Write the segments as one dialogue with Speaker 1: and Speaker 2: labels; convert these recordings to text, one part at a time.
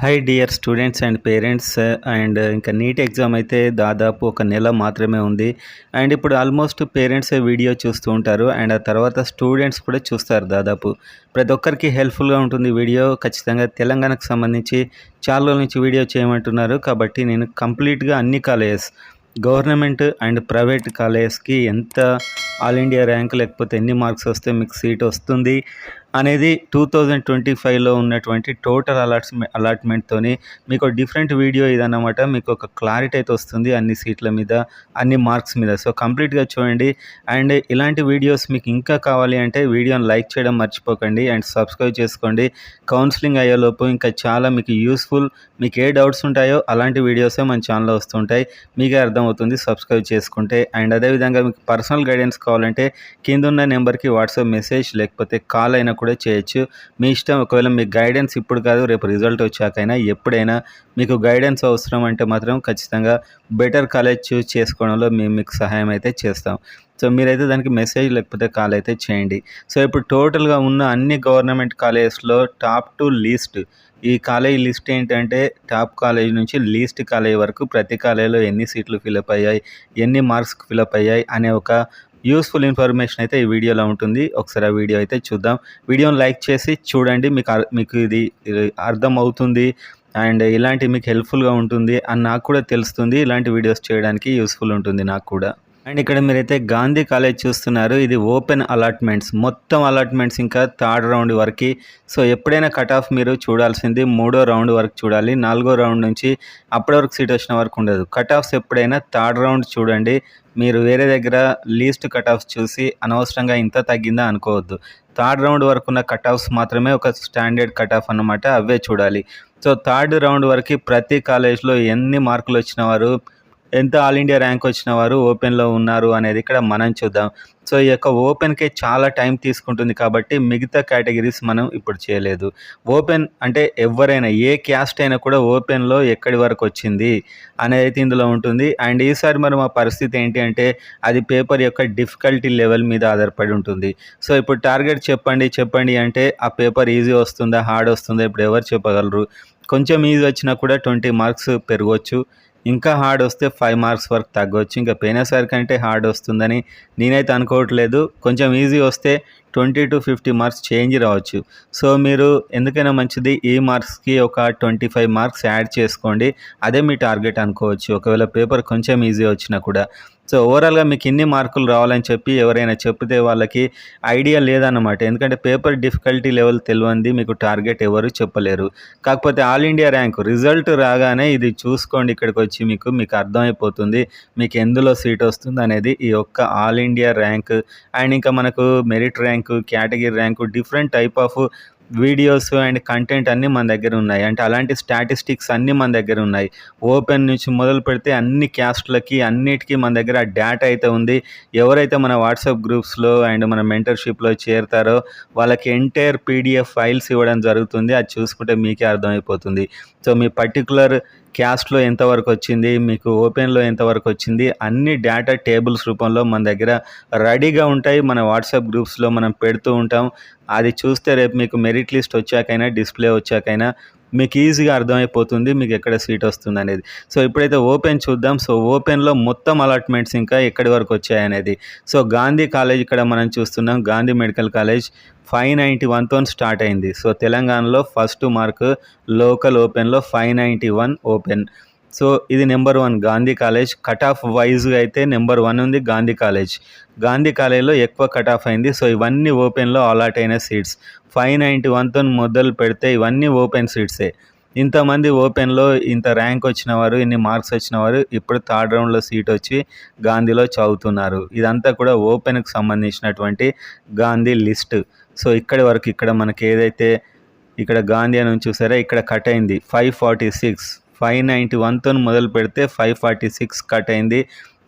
Speaker 1: Hi dear students and parents and ఇంకా NEET exam అయితే దాదాపు ఒక నెల మాత్రమే ఉంది. అండ్ ఇప్పుడు ఆల్మోస్ట్ పేరెంట్స్ వీడియో చూస్తూ ఉంటారు అండ్ ఆ తర్వాత స్టూడెంట్స్ కూడా చూస్తారు. దాదాపు ప్రతి ఒక్కరికి హెల్ప్ఫుల్గా ఉంటుంది వీడియో. ఖచ్చితంగా తెలంగాణకు సంబంధించి చాలా రోజుల నుంచి వీడియో చేయమంటున్నారు కాబట్టి నేను కంప్లీట్గా అన్ని కాలేజెస్ గవర్నమెంట్ అండ్ ప్రైవేట్ కాలేజెస్కి ఎంత ఆల్ ఇండియా ర్యాంక్ లేకపోతే ఎన్ని మార్క్స్ వస్తే మీకు సీట్ వస్తుంది అనేది 2025లో ఉన్నటువంటి టోటల్ అలాట్మెంట్తోని మీకు డిఫరెంట్ వీడియో ఇదన్నమాట. మీకు ఒక క్లారిటీ అయితే వస్తుంది అన్ని సీట్ల మీద, అన్ని మార్క్స్ మీద. సో కంప్లీట్గా చూడండి. అండ్ ఇలాంటి వీడియోస్ మీకు ఇంకా కావాలి అంటే వీడియోని లైక్ చేయడం మర్చిపోకండి అండ్ సబ్స్క్రైబ్ చేసుకోండి. కౌన్సిలింగ్ అయ్యేలోపు ఇంకా చాలా మీకు యూస్ఫుల్, మీకు ఏ డౌట్స్ ఉంటాయో అలాంటి వీడియోసే మన ఛానల్లో వస్తుంటాయి. మీకే అర్థమవుతుంది సబ్స్క్రైబ్ చేసుకుంటే. అండ్ అదేవిధంగా మీకు పర్సనల్ గైడెన్స్ కావాలంటే కింద ఉన్న నెంబర్కి వాట్సాప్ మెసేజ్ లేకపోతే కాల్ అయినా కూడా చేయొచ్చు. మీ ఇష్టం. ఒకవేళ మీకు గైడెన్స్ ఇప్పుడు కాదు రేపు రిజల్ట్ వచ్చాకైనా ఎప్పుడైనా మీకు గైడెన్స్ అవసరం అంటే మాత్రం ఖచ్చితంగా బెటర్ కాలేజ్ చూస్ చేసుకోవడంలో మేము మీకు సహాయం అయితే చేస్తాం. సో మీరైతే దానికి మెసేజ్ లేకపోతే కాల్ అయితే చేయండి. సో ఇప్పుడు టోటల్గా ఉన్న అన్ని గవర్నమెంట్ కాలేజెస్లో టాప్ టు లీస్ట్ ఈ కాలేజ్ లిస్ట్ ఏంటంటే టాప్ కాలేజ్ నుంచి లీస్ట్ కాలేజ్ వరకు ప్రతి కాలేజీలో ఎన్ని సీట్లు ఫిలప్ అయ్యాయి, ఎన్ని మార్క్స్ ఫిలప్ అయ్యాయి అనే ఒక యూస్ఫుల్ ఇన్ఫర్మేషన్ అయితే ఈ వీడియోలో ఉంటుంది. ఒకసారి ఆ వీడియో అయితే చూద్దాం. వీడియోని లైక్ చేసి చూడండి. మీకు ఇది అర్థం అవుతుంది అండ్ ఇలాంటి మీకు హెల్ప్ఫుల్గా ఉంటుంది అని నాకు కూడా తెలుస్తుంది. ఇలాంటి వీడియోస్ చేయడానికి యూస్ఫుల్ ఉంటుంది నాకు కూడా. అండ్ ఇక్కడ మీరైతే గాంధీ కాలేజ్ చూస్తున్నారు. ఇది ఓపెన్ అలాట్మెంట్స్, మొత్తం అలాట్మెంట్స్ ఇంకా థర్డ్ రౌండ్ వరకు. సో ఎప్పుడైనా కట్ ఆఫ్ మీరు చూడాల్సింది 3వ రౌండ్ వరకు చూడాలి. 4వ రౌండ్ నుంచి అప్పటి వరకు సీట్ వచ్చిన వరకు ఉండదు. కట్ ఆఫ్స్ ఎప్పుడైనా థర్డ్ రౌండ్ చూడండి. మీరు వేరే దగ్గర లీస్ట్ కట్ ఆఫ్స్ చూసి అనవసరంగా ఇంత తగ్గిందా అనుకోవద్దు. థర్డ్ రౌండ్ వరకు ఉన్న కట్ ఆఫ్స్ మాత్రమే ఒక స్టాండర్డ్ కట్ ఆఫ్ అన్నమాట, అవే చూడాలి. సో థర్డ్ రౌండ్ వరకు ప్రతి కాలేజ్లో ఎన్ని మార్కులు వచ్చిన వారు, ఎంత ఆల్ ఇండియా ర్యాంక్ వచ్చిన వారు ఓపెన్లో ఉన్నారు అనేది ఇక్కడ మనం చూద్దాం. సో ఈ యొక్క ఓపెన్కే చాలా టైం తీసుకుంటుంది కాబట్టి మిగతా కేటగిరీస్ మనం ఇప్పుడు చేయలేదు. ఓపెన్ అంటే ఎవరైనా ఏ క్యాస్ట్ అయినా కూడా ఓపెన్లో ఎక్కడి వరకు వచ్చింది అనేది అయితే ఇందులో ఉంటుంది. అండ్ ఈసారి మరి మా పరిస్థితి ఏంటి అంటే అది పేపర్ యొక్క డిఫికల్టీ లెవెల్ మీద ఆధారపడి ఉంటుంది. సో ఇప్పుడు టార్గెట్ చెప్పండి అంటే ఆ పేపర్ ఈజీ వస్తుందా హార్డ్ వస్తుందా ఇప్పుడు ఎవరు చెప్పగలరు. కొంచెం ఈజీ వచ్చినా కూడా 20 మార్క్స్ పెరగవచ్చు, ఇంకా హార్డ్ వస్తే 5 మార్క్స్ వరకు తగ్గవచ్చు. ఇంకా పోయినసారి కంటే హార్డ్ వస్తుందని నేనైతే అనుకోవట్లేదు. కొంచెం ఈజీ వస్తే 20 to 50 మార్క్స్ చేంజ్ రావచ్చు. సో మీరు ఎందుకైనా మంచిది ఈ మార్క్స్కి ఒక 25 మార్క్స్ యాడ్ చేసుకోండి. అదే మీ టార్గెట్ అనుకోవచ్చు ఒకవేళ పేపర్ కొంచెం ఈజీ వచ్చినా కూడా. సో ఓవరాల్గా మీకు ఇన్ని మార్కులు రావాలని చెప్పి ఎవరైనా చెప్తే వాళ్ళకి ఐడియా లేదన్నమాట. ఎందుకంటే పేపర్ డిఫికల్టీ లెవెల్ తెలియంది మీకు టార్గెట్ ఎవరు చెప్పలేరు. కాకపోతే ఆల్ ఇండియా ర్యాంక్ రిజల్ట్ రాగానే ఇది చూసుకోండి. ఇక్కడికి వచ్చి మీకు అర్థమైపోతుంది మీకు ఎందులో సీట్ వస్తుంది అనేది. ఈ యొక్క ఆల్ ఇండియా ర్యాంక్ అండ్ ఇంకా మనకు merit rank, category rank, different type of videos and content అన్నీ మన దగ్గర ఉన్నాయి. అంటే అలాంటి స్టాటిస్టిక్స్ అన్నీ మన దగ్గర ఉన్నాయి. ఓపెన్ నుంచి మొదలు పెడితే అన్ని క్యాస్ట్లకి అన్నిటికీ మన దగ్గర డేటా అయితే ఉంది. ఎవరైతే మన వాట్సాప్ గ్రూప్స్లో అండ్ మన మెంటర్షిప్లో చేరుతారో వాళ్ళకి ఎంటైర్ పీడిఎఫ్ ఫైల్స్ ఇవ్వడం జరుగుతుంది. అది చూసుకుంటే మీకే అర్థమైపోతుంది. సో మీ పర్టికులర్ క్యాస్ట్లో ఎంతవరకు వచ్చింది, మీకు ఓపెన్లో ఎంతవరకు వచ్చింది, అన్ని డేటా టేబుల్స్ రూపంలో మన దగ్గర రెడీగా ఉంటాయి. మన వాట్సాప్ గ్రూప్స్లో మనం పెడుతూ ఉంటాం. అది చూస్తే రేపు మీకు మెరిట్ లిస్ట్ వచ్చాకైనా డిస్ప్లే వచ్చాకైనా మీకు ఈజీగా అర్థమైపోతుంది మీకు ఎక్కడ సీట్ వస్తుంది అనేది. సో ఇప్పుడైతే ఓపెన్ చూద్దాం. సో ఓపెన్లో మొత్తం అలాట్మెంట్స్ ఇంకా ఎక్కడి వరకు వచ్చాయనేది. సో గాంధీ కాలేజ్ ఇక్కడ మనం చూస్తున్నాం. గాంధీ మెడికల్ కాలేజ్ 591తో స్టార్ట్ అయింది. సో తెలంగాణలో ఫస్ట్ మార్క్ లోకల్ ఓపెన్లో 591 ఓపెన్. సో ఇది number 1 Gandhi college. Cut of వైజ్గా అయితే నెంబర్ 1 ఉంది గాంధీ కాలేజ్. గాంధీ కాలేజ్లో ఎక్కువ కట్ ఆఫ్ అయింది. సో ఇవన్నీ ఓపెన్లో అలాట్ అయిన సీట్స్. 591తో మొదలు పెడితే ఇవన్నీ ఓపెన్ సీట్సే. ఇంతమంది ఓపెన్లో ఇంత ర్యాంక్ వచ్చిన వారు, ఇన్ని మార్క్స్ వచ్చిన వారు ఇప్పుడు థర్డ్ రౌండ్లో సీట్ వచ్చి గాంధీలో చదువుతున్నారు. ఇదంతా కూడా ఓపెన్కి సంబంధించినటువంటి గాంధీ లిస్ట్. సో ఇక్కడి వరకు ఇక్కడ మనకి ఏదైతే ఇక్కడ గాంధీ అని చూసారా ఇక్కడ కట్ అయింది 546. 591తో మొదలు పెడితే 546 కట్ అయింది.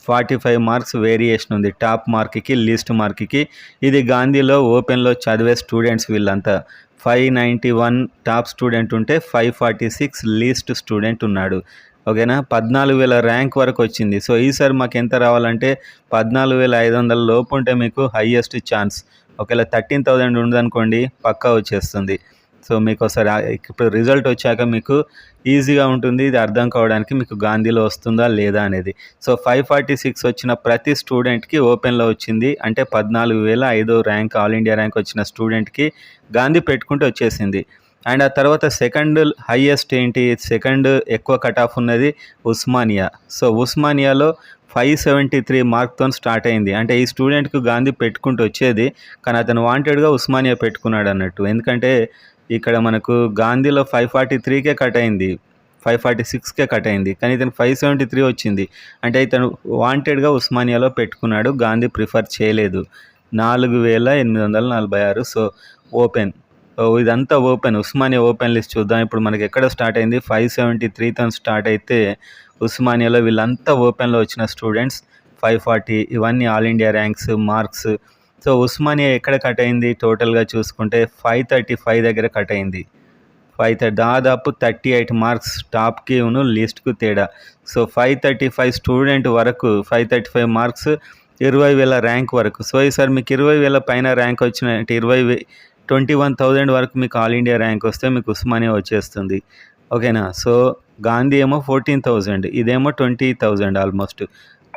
Speaker 1: 45 మార్క్స్ వేరియేషన్ ఉంది టాప్ మార్క్కి లీస్ట్ మార్క్కి. ఇది గాంధీలో ఓపెన్లో చదివే స్టూడెంట్స్ వీళ్ళంతా. 591 టాప్ స్టూడెంట్ ఉంటే 546 లీస్ట్ స్టూడెంట్ ఉన్నాడు. ఓకేనా. 14,000 ర్యాంక్ వరకు వచ్చింది. సో ఈసారి మాకు ఎంత రావాలంటే 14,500 లోపు ఉంటే మీకు హయ్యెస్ట్ ఛాన్స్. ఒకవేళ 13,000 ఉందనుకోండి పక్కా వచ్చేస్తుంది. సో మీకోసారి ఇప్పుడు రిజల్ట్ వచ్చాక మీకు ఈజీగా ఉంటుంది ఇది అర్థం కావడానికి మీకు గాంధీలో వస్తుందా లేదా అనేది. సో 546 వచ్చిన ప్రతి స్టూడెంట్‌కి ఓపెన్‌లో వచ్చింది. అంటే 14,005 ర్యాంక్ ఆల్ ఇండియా ర్యాంక్ వచ్చిన స్టూడెంట్‌కి గాంధీ పెట్టుకుంటూ వచ్చేసింది. అండ్ ఆ తర్వాత సెకండ్ హైయెస్ట్ ఏంటి, సెకండ్ ఎక్కువ కట్ ఆఫ్ ఉన్నది ఉస్మానియా. సో ఉస్మానియాలో 573 మార్క్‌తోని స్టార్ట్ అయింది. అంటే ఈ స్టూడెంట్‌కి గాంధీ పెట్టుకుంటూ వచ్చేది. కానీ అతను వాంటెడ్‌గా ఉస్మానియా పెట్టుకున్నాడు అన్నట్టు. ఎందుకంటే ఇక్కడ మనకు గాంధీలో 543కే కట్ అయింది. 546కే కట్ అయింది. కానీ ఇతనికి 573 వచ్చింది. అంటే ఇతను వాంటెడ్‌గా ఉస్మానియాలో పెట్టుకున్నాడు. గాంధీ ప్రిఫర్ చేయలేదు. 4,846 సో ఓపెన్. సో ఇదంతా ఓపెన్. ఉస్మానియా ఓపెన్ లిస్ట్ చూద్దాం. ఇప్పుడు మనకి ఎక్కడ స్టార్ట్ అయింది 573తోని స్టార్ట్ అయితే ఉస్మానియాలో వీళ్ళంతా ఓపెన్‌లో వచ్చిన స్టూడెంట్స్ 540 ఇవన్నీ all India ranks, marks. So Osmania ఎక్కడ కట్ అయింది టోటల్‌గా చూసుకుంటే 535 దగ్గర కట్ అయింది. దాదాపు 38 మార్క్స్ టాప్‌కిను లిస్ట్‌కు తేడా. సో 535 స్టూడెంట్ వరకు 535 మార్క్స్ 20,000 ర్యాంక్ వరకు. సో ఈసారి మీకు 20,000 పైన ర్యాంక్ వచ్చిన అంటే 21,000 వరకు మీకు ఆల్ ఇండియా ర్యాంక్ వస్తే మీకు ఉస్మానియా వచ్చేస్తుంది. ఓకేనా. సో గాంధీ ఏమో 14,000 ఇదేమో 20,000 ఆల్మోస్ట్.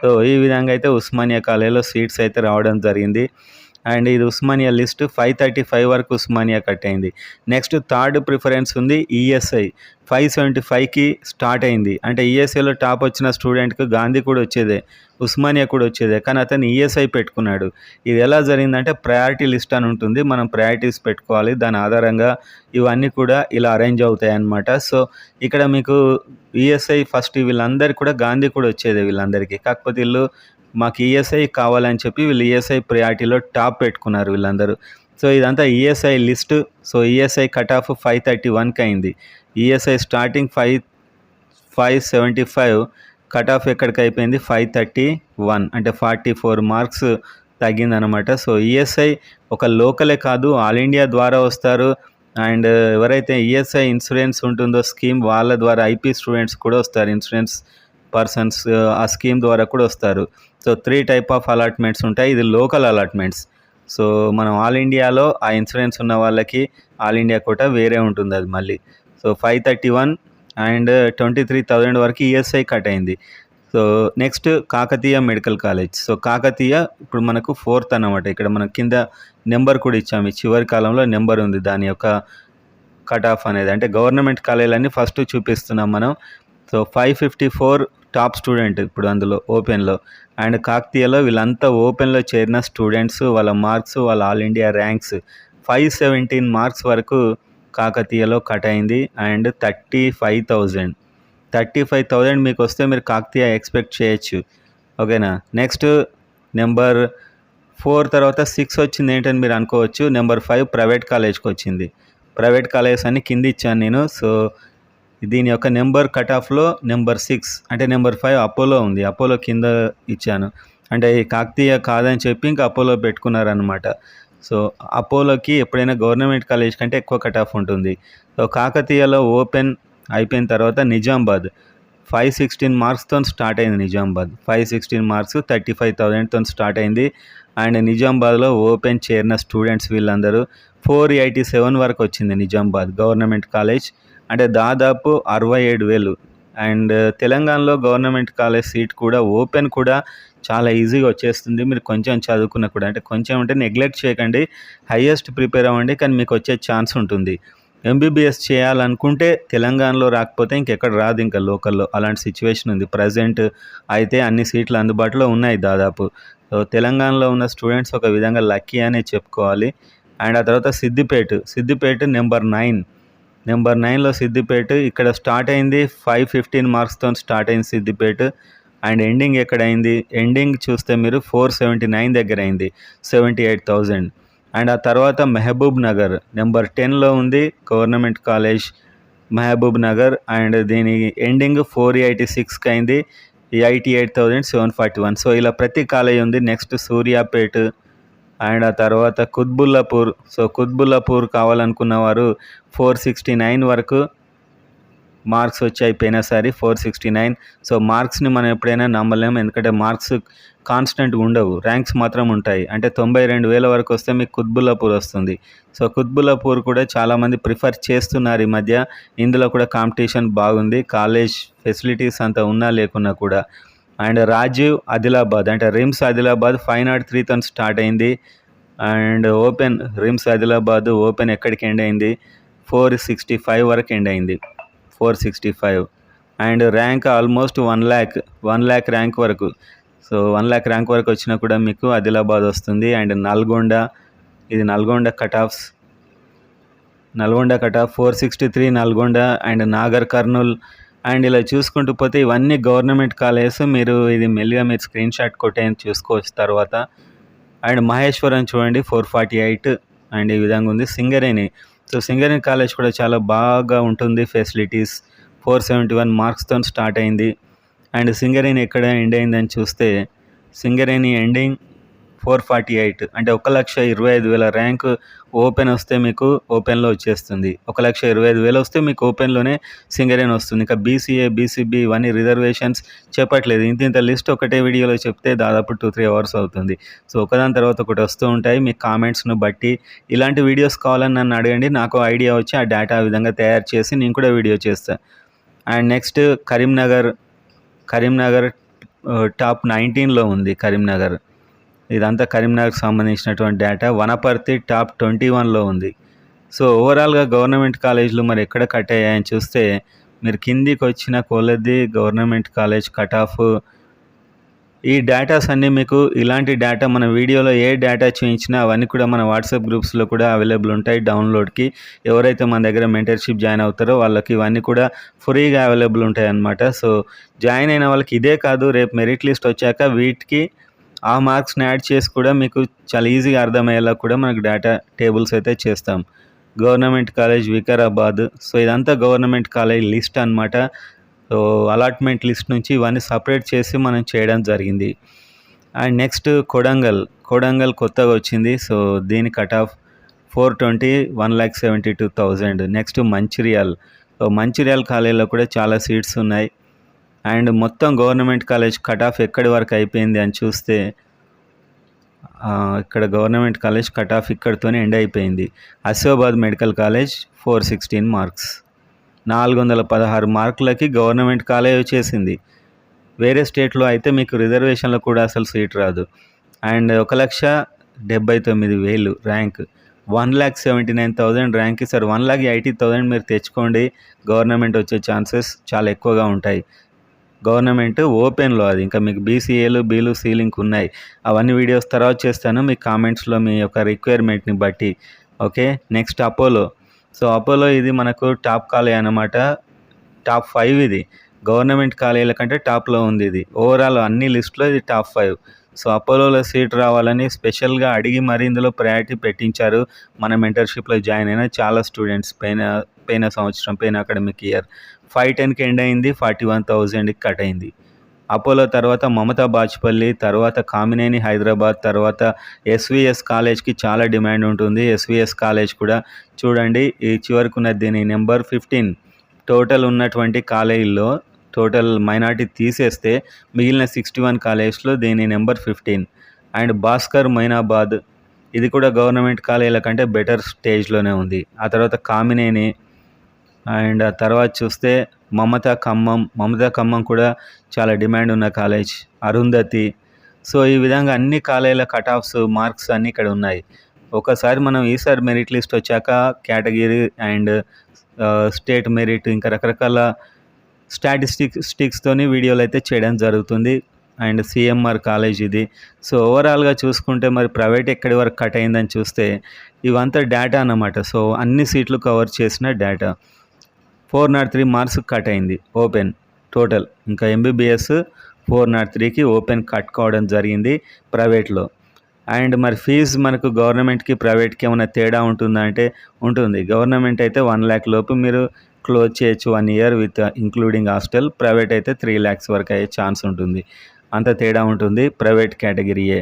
Speaker 1: సో ఈ విధంగా అయితే ఉస్మానియా కాలేజ్లో సీట్స్ అయితే రావడం జరిగింది. అండ్ ఇది ఉస్మానియా లిస్ట్ 535 వరకు ఉస్మానియా కట్ అయింది. నెక్స్ట్ థర్డ్ ప్రిఫరెన్స్ ఉంది ఈఎస్ఐ 575కి స్టార్ట్ అయింది. అంటే ఈఎస్ఐలో టాప్ వచ్చిన స్టూడెంట్కి గాంధీ కూడా వచ్చేదే, ఉస్మానియా కూడా వచ్చేదే. కానీ అతను ఈఎస్ఐ పెట్టుకున్నాడు. ఇది ఎలా జరిగిందంటే ప్రయారిటీ లిస్ట్ అని ఉంటుంది. మనం ప్రయారిటీస్ పెట్టుకోవాలి. దాని ఆధారంగా ఇవన్నీ కూడా ఇలా అరేంజ్ అవుతాయి అన్నమాట. సో ఇక్కడ మీకు ఈఎస్ఐ ఫస్ట్ వీళ్ళందరికీ కూడా గాంధీ కూడా వచ్చేదే వీళ్ళందరికీ. కాకపోతే వీళ్ళు మాకు ఈఎస్ఐ కావాలని చెప్పి వీళ్ళు ఈఎస్ఐ ప్రయారిటీలో టాప్ పెట్టుకున్నారు వీళ్ళందరూ. సో ఇదంతా ESI list. So ESI cut off 531కి అయింది. ఈఎస్ఐ స్టార్టింగ్ 575 కట్ ఆఫ్ ఎక్కడికి అయిపోయింది 531 అంటే 44 మార్క్స్ తగ్గిందనమాట. సో ఈఎస్ఐ ఒక లోకలే కాదు ఆల్ ఇండియా ద్వారా వస్తారు. అండ్ ఎవరైతే ఈఎస్ఐ ఇన్సూరెన్స్ ఉంటుందో స్కీమ్ వాళ్ళ ద్వారా ఐపీ స్టూడెంట్స్ కూడా వస్తారు. ఇన్సూరెన్స్ పర్సన్స్ ఆ స్కీమ్ ద్వారా కూడా వస్తారు. సో 3 టైప్ ఆఫ్ అలాట్మెంట్స్ ఉంటాయి. ఇది లోకల్ అలాట్మెంట్స్. సో మనం ఆల్ ఇండియాలో ఆ ఇన్సూరెన్స్ ఉన్న వాళ్ళకి ఆల్ ఇండియా కోటా వేరే ఉంటుంది అది మళ్ళీ. సో 531 అండ్ 23,000 వరకు ఈఎస్ఐ కట్ అయింది. So next Kakatiya medical college. So Kakatiya ఇప్పుడు మనకు 4th అన్నమాట. ఇక్కడ మనం కింద నెంబర్ కూడా ఇచ్చాము. ఈ చివరి కాలంలో నెంబర్ ఉంది దాని యొక్క కట్ ఆఫ్ అనేది. అంటే గవర్నమెంట్ కాలేజీలన్నీ ఫస్ట్ చూపిస్తున్నాం మనం. సో 554 టాప్ స్టూడెంట్ ఇప్పుడు అందులో ఓపెన్లో. అండ్ కాకతీయలో వీళ్ళంతా ఓపెన్లో చేరిన స్టూడెంట్స్ వాళ్ళ మార్క్స్ వాళ్ళ ఆల్ ఇండియా ర్యాంక్స్ 517 మార్క్స్ వరకు కాకతీయలో కట్ అయింది. అండ్ 35,000 మీకు వస్తే మీరు కాకతీయ ఎక్స్పెక్ట్ చేయొచ్చు. ఓకేనా. నెక్స్ట్ నెంబర్ 4 తర్వాత 6 వచ్చింది ఏంటని మీరు అనుకోవచ్చు. నెంబర్ 5 ప్రైవేట్ కాలేజ్కి వచ్చింది. ప్రైవేట్ కాలేజెస్ అన్ని కింద ఇచ్చాను నేను. సో దీని యొక్క నెంబర్ కట్ ఆఫ్లో నెంబర్ 6 అంటే నెంబర్ 5 అపోలో ఉంది. అపోలో కింద ఇచ్చాను. అంటే ఈ కాకతీయ కాదని చెప్పి ఇంకా అపోలో పెట్టుకున్నారనమాట. సో అపోలోకి ఎప్పుడైనా గవర్నమెంట్ కాలేజ్ కంటే ఎక్కువ కట్ ఆఫ్ ఉంటుంది. సో కాకతీయలో ఓపెన్ అయిపోయిన తర్వాత నిజామాబాద్ 516 మార్క్స్తో స్టార్ట్ అయింది. నిజామాబాద్ 516 మార్క్స్ 35,000తో స్టార్ట్ అయింది. అండ్ నిజామాబాద్లో ఓపెన్ చేరిన స్టూడెంట్స్ వీళ్ళందరూ 487 వరకు వచ్చింది నిజామాబాద్ గవర్నమెంట్ కాలేజ్. అంటే దాదాపు 67,000. అండ్ తెలంగాణలో గవర్నమెంట్ కాలేజ్ సీట్ కూడా ఓపెన్ కూడా చాలా ఈజీగా వచ్చేస్తుంది. మీరు కొంచెం చదువుకున్న కూడా అంటే కొంచెం అంటే నెగ్లెక్ట్ చేయకండి. హైయెస్ట్ ప్రిపేర్ అవ్వండి. కానీ మీకు వచ్చే ఛాన్స్ ఉంటుంది. ఎంబీబీఎస్ చేయాలనుకుంటే తెలంగాణలో రాకపోతే ఇంకెక్కడ రాదు ఇంకా లోకల్లో. అలాంటి సిచ్యువేషన్ ఉంది ప్రజెంట్. అయితే అన్ని సీట్లు అందుబాటులో ఉన్నాయి దాదాపు. సో తెలంగాణలో ఉన్న స్టూడెంట్స్ ఒక విధంగా లక్కీ అనే చెప్పుకోవాలి. అండ్ ఆ తర్వాత సిద్దిపేట నెంబర్ 9లో సిద్దిపేట. ఇక్కడ స్టార్ట్ అయింది 515 మార్క్స్తో స్టార్ట్ అయింది సిద్దిపేట. అండ్ ఎండింగ్ ఎక్కడైంది, ఎండింగ్ చూస్తే మీరు 479 దగ్గర అయింది 78,000. అండ్ ఆ తర్వాత మహబూబ్ నగర్ నెంబర్ 10లో ఉంది government college Mahabubnagar. And దీని ఎండింగ్ 486కి అయింది 88,741. సో ఇలా ప్రతి కాలేజ్ ఉంది. నెక్స్ట్ సూర్యాపేట్ అండ్ ఆ తర్వాత కుత్బుల్లాపూర్. సో కుత్బుల్లాపూర్ కావాలనుకున్న వారు 469 వరకు మార్క్స్ వచ్చాయి పోయినసారి 469. సో మార్క్స్ని మనం ఎప్పుడైనా నమ్మలేము, ఎందుకంటే మార్క్స్ కాన్స్టెంట్గా ఉండవు, ర్యాంక్స్ మాత్రం ఉంటాయి. అంటే 92,000 వరకు వస్తే మీకు కుత్బుల్లాపూర్ వస్తుంది. సో కుత్బుల్లాపూర్ కూడా చాలామంది ప్రిఫర్ చేస్తున్నారు ఈ మధ్య. ఇందులో కూడా కాంపిటీషన్ బాగుంది, కాలేజ్ ఫెసిలిటీస్ అంతా ఉన్నా లేకున్నా కూడా. అండ్ రాజీవ్ ఆదిలాబాద్ అంటే రిమ్స్ ఆదిలాబాద్ 503తో స్టార్ట్ అయింది. And open RIMS Adilabad open ఎక్కడికి ఎండ్ అయింది, 465 వరకు ఎండ్ అయింది, 465. And rank almost 1 lakh rank వరకు. సో 1 lakh ర్యాంక్ వరకు వచ్చినా కూడా మీకు ఆదిలాబాద్ వస్తుంది. అండ్ నల్గొండ, ఇది Nalgonda cut off 463 Nalgonda. And Nagar Kurnool. And ఇలా చూసుకుంటూ పోతే ఇవన్నీ గవర్నమెంట్ కాలేజెస్. మీరు ఇది మెల్లిగా మీరు స్క్రీన్ షాట్ కొట్టేసి చూసుకోవచ్చు తర్వాత. అండ్ మహేశ్వరం చూడండి 448. అండ్ ఈ విధంగా ఉంది. సింగరేణి, సో సింగరేణి కాలేజ్ కూడా చాలా బాగా ఉంటుంది, ఫెసిలిటీస్. 471 మార్క్స్తో స్టార్ట్ అయింది. అండ్ సింగరేణి ఎక్కడ ఎండ్ అయిందని చూస్తే సింగరేణి ఎండింగ్ 448, అంటే 1,25,000 ర్యాంక్ ఓపెన్ వస్తే మీకు ఓపెన్లో వచ్చేస్తుంది. 1,25,000 వస్తే మీకు ఓపెన్లోనే సింగరేణి వస్తుంది. ఇంకా బీసీఏ, బీసీబీ ఇవన్నీ రిజర్వేషన్స్ చెప్పట్లేదు. ఇంత లిస్ట్ ఒకటే వీడియోలో చెప్తే దాదాపు 2-3 అవర్స్ అవుతుంది. సో ఒకదాని తర్వాత ఒకటి వస్తూ ఉంటాయి. మీ కామెంట్స్ను బట్టి ఇలాంటి వీడియోస్ కావాలని నన్ను అడగండి, నాకు ఐడియా వచ్చి ఆ డేటా ఆ విధంగా తయారు చేసి నేను కూడా వీడియో చేస్తాను. అండ్ నెక్స్ట్ కరీంనగర్ టాప్ 19లో ఉంది కరీంనగర్. ఇదంతా కరీంనగర్కి సంబంధించినటువంటి డేటా. వనపర్తి టాప్ 21లో ఉంది. సో ఓవరాల్గా గవర్నమెంట్ కాలేజీలు మరి ఎక్కడ కట్ అయ్యాయని చూస్తే మీరు కిందికి వచ్చిన కొలది గవర్నమెంట్ కాలేజ్ కట్ ఆఫ్. ఈ డేటాస్ అన్నీ మీకు ఇలాంటి డేటా మన వీడియోలో ఏ డేటా చూపించినా అవన్నీ కూడా మన వాట్సాప్ గ్రూప్స్లో కూడా అవైలబుల్ ఉంటాయి డౌన్లోడ్కి. ఎవరైతే మన దగ్గర మెంటర్షిప్ జాయిన్ అవుతారో వాళ్ళకి ఇవన్నీ కూడా ఫ్రీగా అవైలబుల్ ఉంటాయి అన్నమాట. సో జాయిన్ అయిన వాళ్ళకి ఇదే కాదు, రేపు మెరిట్ లిస్ట్ వచ్చాక వీటికి ఆ మార్క్స్ని యాడ్ చేసి కూడా మీకు చాలా ఈజీగా అర్థమయ్యేలా కూడా మనకు డేటా టేబుల్స్ అయితే చేస్తాం. Government college Vikarabad. సో ఇదంతా గవర్నమెంట్ కాలేజ్ లిస్ట్ అన్నమాట. సో అలాట్మెంట్ లిస్ట్ నుంచి ఇవన్నీ సపరేట్ చేసి మనం చేయడం జరిగింది. అండ్ నెక్స్ట్ కొడంగల్ కొత్తగా వచ్చింది. సో దీని కట్ ఆఫ్ 420, 1,72,000. నెక్స్ట్ మంచిర్యాల్ కాలేజీలో కూడా చాలా సీట్స్ ఉన్నాయి. అండ్ మొత్తం గవర్నమెంట్ కాలేజ్ కట్ ఆఫ్ ఎక్కడి వరకు అయిపోయింది అని చూస్తే ఇక్కడ గవర్నమెంట్ కాలేజ్ కట్ ఆఫ్ ఇక్కడితోనే ఎండ్ అయిపోయింది. ఆసిఫాబాద్ మెడికల్ కాలేజ్ 416 మార్క్స్, 416 మార్కులకి గవర్నమెంట్ కాలేజ్ వచ్చేసింది. వేరే స్టేట్లో అయితే మీకు రిజర్వేషన్లో కూడా అసలు సీట్ రాదు. And 1,79,000 rank, 1,79,000 rank sir. 1,80,000 మీరు తెచ్చుకోండి, గవర్నమెంట్ వచ్చే ఛాన్సెస్ చాలా ఎక్కువగా ఉంటాయి. గవర్నమెంట్ ఓపెన్లో అది. ఇంకా మీకు బీసీఏలు, బీలు, సీలింగ్ ఉన్నాయి, అవన్నీ వీడియోస్ తర్వాత చేస్తాను మీ కామెంట్స్లో మీ యొక్క రిక్వైర్మెంట్ని బట్టి. Okay, next Apollo. So Apollo ఇది మనకు టాప్ కాలేజ్ అన్నమాట, టాప్ 5 ఇది. గవర్నమెంట్ కాలేజీల కంటే టాప్లో ఉంది ఇది. ఓవరాల్ అన్ని లిస్టులో ఇది టాప్ 5. సో అపోలోలో సీట్ రావాలని స్పెషల్గా అడిగి మరి ఇందులో ప్రయారిటీ పెట్టించారు మన మెంటర్షిప్లో జాయిన్ అయిన చాలా స్టూడెంట్స్. పోయిన సంవత్సరం, పోయిన అకాడమిక్ ఇయర్ 510కి ఎండ్ అయింది, 41,000కి కట్ అయింది. అపోలో తర్వాత మమతా బాచ్పల్లి, తర్వాత కామినేని హైదరాబాద్, తర్వాత ఎస్విఎస్ కాలేజ్కి చాలా డిమాండ్ ఉంటుంది. ఎస్విఎస్ కాలేజ్ కూడా చూడండి, ఈ చివరికి ఉన్న దీని నెంబర్ 15. టోటల్ ఉన్నటువంటి కాలేజీల్లో టోటల్ మైనార్టీ తీసేస్తే మిగిలిన 61 కాలేజ్లో దీని నెంబర్ 15. అండ్ భాస్కర్ మైనాబాద్, ఇది కూడా గవర్నమెంట్ కాలేజీల కంటే బెటర్ స్టేజ్లోనే ఉంది. ఆ తర్వాత కామినేని, అండ్ ఆ తర్వాత చూస్తే మమతా ఖమ్మం కూడా చాలా డిమాండ్ ఉన్న కాలేజ్. అరుంధతి. సో ఈ విధంగా అన్ని కాలేజీల కట్ ఆఫ్స్, మార్క్స్ అన్నీ ఇక్కడ ఉన్నాయి. ఒకసారి మనం ఈసారి మెరిట్ లిస్ట్ వచ్చాక కేటగిరీ అండ్ స్టేట్ మెరిట్ ఇంకా రకరకాల స్టాటిస్టిక్స్తోని వీడియోలు అయితే చేయడం జరుగుతుంది. అండ్ సిఎంఆర్ కాలేజ్ ఇది. సో ఓవరాల్గా చూసుకుంటే మరి ప్రైవేట్ ఎక్కడి వరకు కట్ అయిందని చూస్తే ఇవంతా డేటా అన్నమాట. సో అన్ని సీట్లు కవర్ చేసిన డేటా. 403 మార్క్స్ కట్ అయింది ఓపెన్ టోటల్. ఇంకా ఎంబీబీఎస్ 403కి ఓపెన్ కట్ కావడం జరిగింది ప్రైవేట్లో. అండ్ మరి ఫీజు మనకు గవర్నమెంట్కి ప్రైవేట్కి ఏమైనా తేడా ఉంటుందా అంటే ఉంటుంది. గవర్నమెంట్ అయితే 1 lakh లోపు మీరు క్లోజ్ చేయొచ్చు 1 year with including hostel. Private అయితే 3 lakhs వరకు అయ్యే ఛాన్స్ ఉంటుంది. అంత తేడా ఉంటుంది ప్రైవేట్ కేటగిరీయే.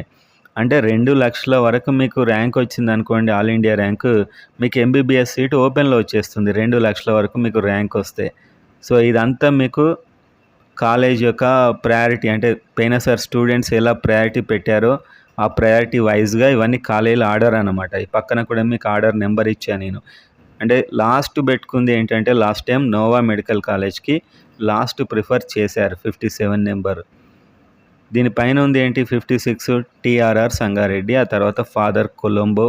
Speaker 1: అంటే 2 లక్షల వరకు మీకు ర్యాంక్ వచ్చింది అనుకోండి, ఆల్ ఇండియా ర్యాంకు, మీకు ఎంబీబీఎస్ సీట్ ఓపెన్లో వచ్చేస్తుంది 2 లక్షల వరకు మీకు ర్యాంక్ వస్తే. సో ఇదంతా మీకు కాలేజ్ యొక్క ప్రయారిటీ అంటే పోయిన సార్ స్టూడెంట్స్ ఎలా ప్రయారిటీ పెట్టారో ఆ ప్రయారిటీ వైజ్గా ఇవన్నీ కాలేజీల ఆర్డర్ అనమాట. ఈ పక్కన కూడా మీకు ఆర్డర్ నెంబర్ ఇచ్చాను నేను. అంటే లాస్ట్ పెట్టుకుంది ఏంటంటే లాస్ట్ టైం నోవా మెడికల్ కాలేజ్కి లాస్ట్ ప్రిఫర్ చేశారు 57 నెంబర్. దీనిపైన ఉంది ఏంటి 56 టీఆర్ఆర్ సంగారెడ్డి, ఆ తర్వాత father Colombo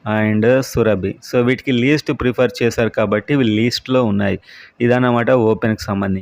Speaker 1: and Surabhi. So వీటికి లీస్ట్ ప్రిఫర్ చేశారు కాబట్టి ఇవి లీస్ట్లో ఉన్నాయి. ఇదన్నమాట ఓపెన్కి సంబంధించి.